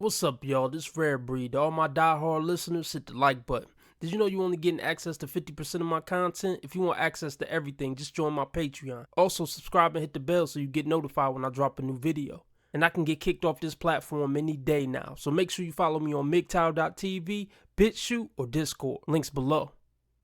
What's up, y'all? This Rare Breed. To all my diehard listeners, hit the like button. Did you know you only getting access to 50% of my content? If you want access to everything, just join my Patreon. Also, subscribe and hit the bell so you get notified when I drop a new video. And I can get kicked off this platform any day now. So make sure you follow me on MGTOW.tv, BitChute, or Discord. Links below.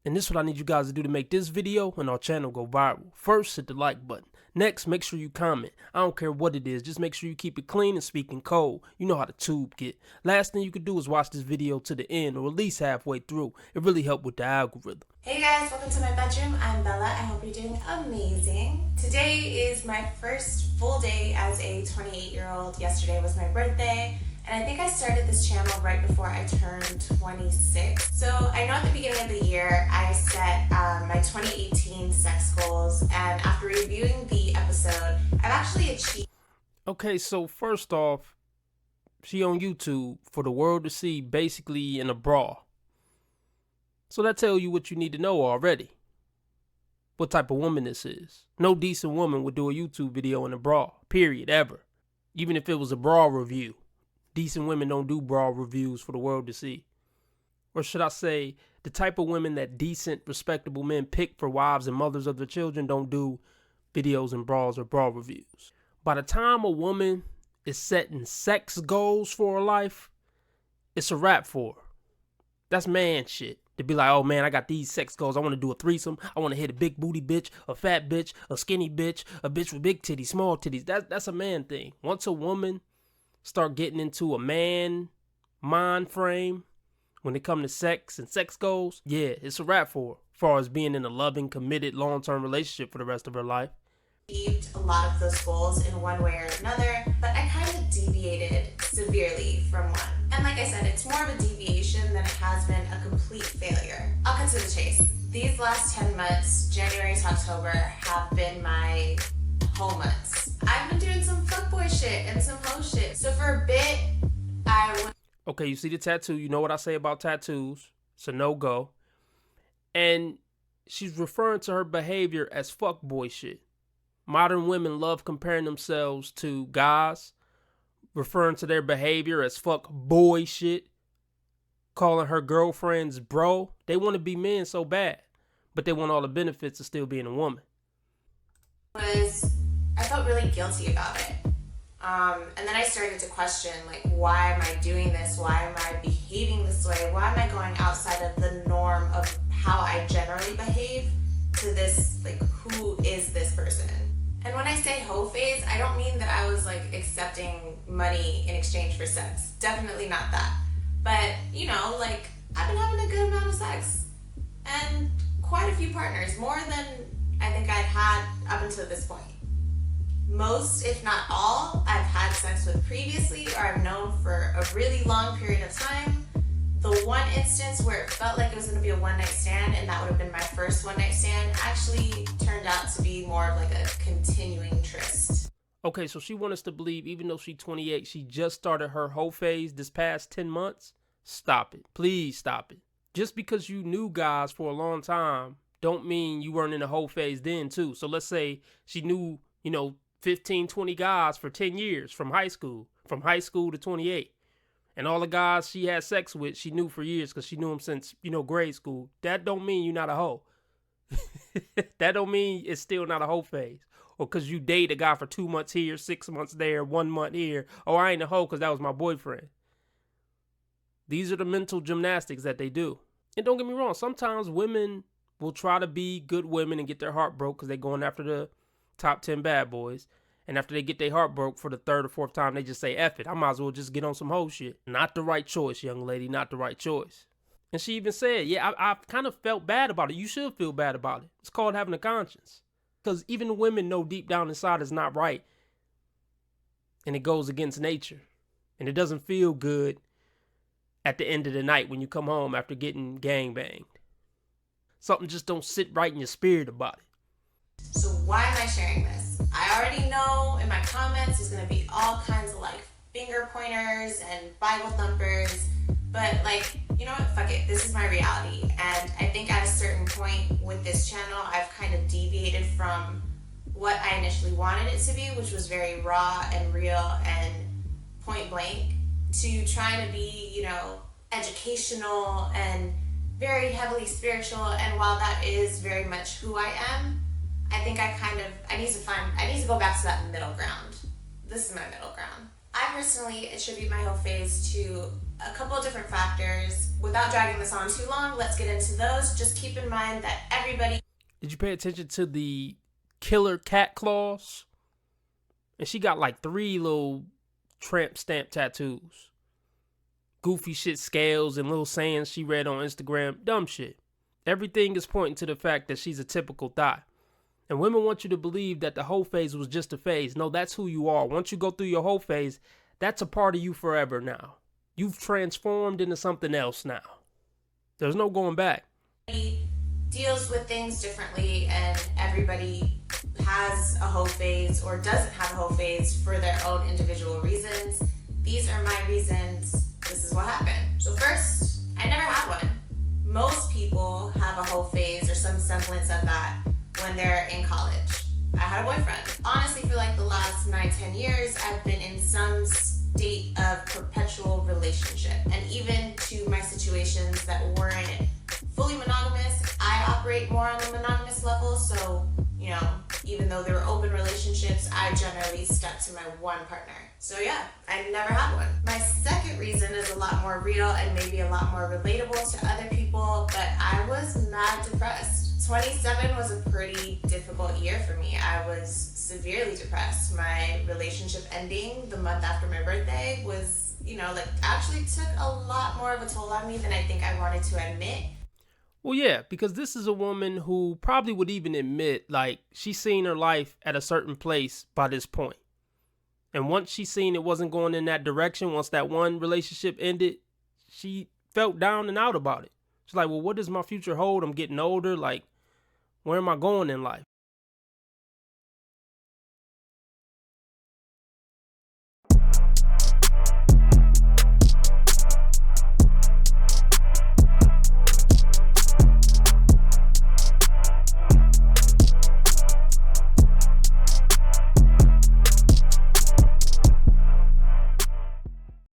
And this is what I need you guys to do to make this video and our channel go viral. First, hit the like button. Next, make sure you comment. I don't care what it is, just make sure you keep it clean and speak in code. You know how the tube get. Last thing you could do is watch this video to the end or at least halfway through. It really helped with the algorithm. Hey guys, welcome to my bedroom. I'm Bella. I hope you're doing amazing. Today is my first full day as a 28-year-old. Yesterday was my birthday. And I think I started this channel right before I turned 26. So I know at the beginning of the year, I set my 2018 sex goals. And after reviewing the episode, I've actually achieved. Okay, so first off, she on YouTube for the world to see, basically in a bra. So that tells you what you need to know already. What type of woman this is. No decent woman would do a YouTube video in a bra, period, ever. Even if it was a bra review. Decent women don't do bra reviews for the world to see. Or should I say, the type of women that decent, respectable men pick for wives and mothers of their children don't do videos in bras or bra reviews. By the time a woman is setting sex goals for her life, it's a wrap for her. That's man shit. To be like, oh man, I got these sex goals. I want to do a threesome. I want to hit a big booty bitch, a fat bitch, a skinny bitch, a bitch with big titties, small titties. That's a man thing. Once a woman start getting into a man mind frame when it comes to sex and sex goals, yeah, it's a wrap for her. As far as being in a loving, committed, long-term relationship for the rest of her life. Achieved a lot of those goals in one way or another, but I kind of deviated severely from one. And like I said, it's more of a deviation than it has been a complete failure. I'll cut to the chase. These last 10 months, January to October, have been my hoe months. I've been doing some fuckboy shit and some hoe shit. So for a bit, Okay, you see the tattoo. You know what I say about tattoos. It's a no-go. And she's referring to her behavior as fuckboy shit. Modern women love comparing themselves to guys, referring to their behavior as fuck boy shit, calling her girlfriends bro. They want to be men so bad, but they want all the benefits of still being a woman. I felt really guilty about it. And then I started to question, like, why am I doing this? Why am I behaving this way? Why am I going outside of the norm of how I generally behave to this, like, who is this person? And when I say hoe phase, I don't mean that I was like accepting money in exchange for sex. Definitely not that. But, you know, like, I've been having a good amount of sex. And quite a few partners, more than I think I'd had up until this point. Most, if not all, I've had sex with previously or I've known for a really long period of time. The one instance where it felt like it was going to be a one-night stand, and that would have been my first one-night stand, actually turned out to be more of like a continuing tryst. Okay, so she wants us to believe even though she's 28, she just started her hoe phase this past 10 months? Stop it. Please stop it. Just because you knew guys for a long time don't mean you weren't in a hoe phase then too. So let's say she knew, 15, 20 guys for 10 years from high school to 28. And all the guys she had sex with, she knew for years because she knew them since, grade school. That don't mean you're not a hoe. That don't mean it's still not a hoe phase. Or because you date a guy for 2 months here, 6 months there, 1 month here. Oh, I ain't a hoe because that was my boyfriend. These are the mental gymnastics that they do. And don't get me wrong, sometimes women will try to be good women and get their heart broke because they're going after the top 10 bad boys. And after they get their heart broke for the third or fourth time, they just say, F it, I might as well just get on some hoe shit. Not the right choice, young lady, not the right choice. And she even said, yeah, I kind of felt bad about it. You should feel bad about it. It's called having a conscience. Because even the women know deep down inside it's not right. And it goes against nature. And it doesn't feel good at the end of the night when you come home after getting gangbanged. Something just don't sit right in your spirit about it. So why am I sharing this? I already know in my comments there's going to be all kinds of like finger pointers and Bible thumpers, but like, you know what, fuck it, this is my reality. And I think at a certain point with this channel, I've kind of deviated from what I initially wanted it to be, which was very raw and real and point blank. to trying to be, educational and very heavily spiritual. And while that is very much who I am, I think I need to go back to that middle ground. This is my middle ground. I personally attribute my whole phase to a couple of different factors. Without dragging this on too long, let's get into those. Just keep in mind that everybody... Did you pay attention to the killer cat claws? And she got like 3 little tramp stamp tattoos. Goofy shit, scales, and little sayings she read on Instagram. Dumb shit. Everything is pointing to the fact that she's a typical thot. And women want you to believe that the whole phase was just a phase. No, that's who you are. Once you go through your whole phase, that's a part of you forever now. You've transformed into something else now. There's no going back. Deals with things differently, and everybody has a whole phase or doesn't have a whole phase for their own individual reasons. These are my reasons. This is what happened. So first, I never had one. Most people have a whole phase or some semblance of that when they're in college. I had a boyfriend. Honestly, for like the last 9-10 years, I've been in some state of perpetual relationship. And even to my situations that weren't fully monogamous, I operate more on the monogamous level. So, even though there were open relationships, I generally stuck to my one partner. So yeah, I never had one. My second reason is a lot more real and maybe a lot more relatable to other people, but I was mad depressed. 27 was a pretty difficult year for me. I was severely depressed. My relationship ending the month after my birthday was, actually took a lot more of a toll on me than I think I wanted to admit. Well, yeah, because this is a woman who probably would even admit, she's seen her life at a certain place by this point. And once she seen it wasn't going in that direction, once that one relationship ended, she felt down and out about it. She's like, well, what does my future hold? I'm getting older. Where am I going in life?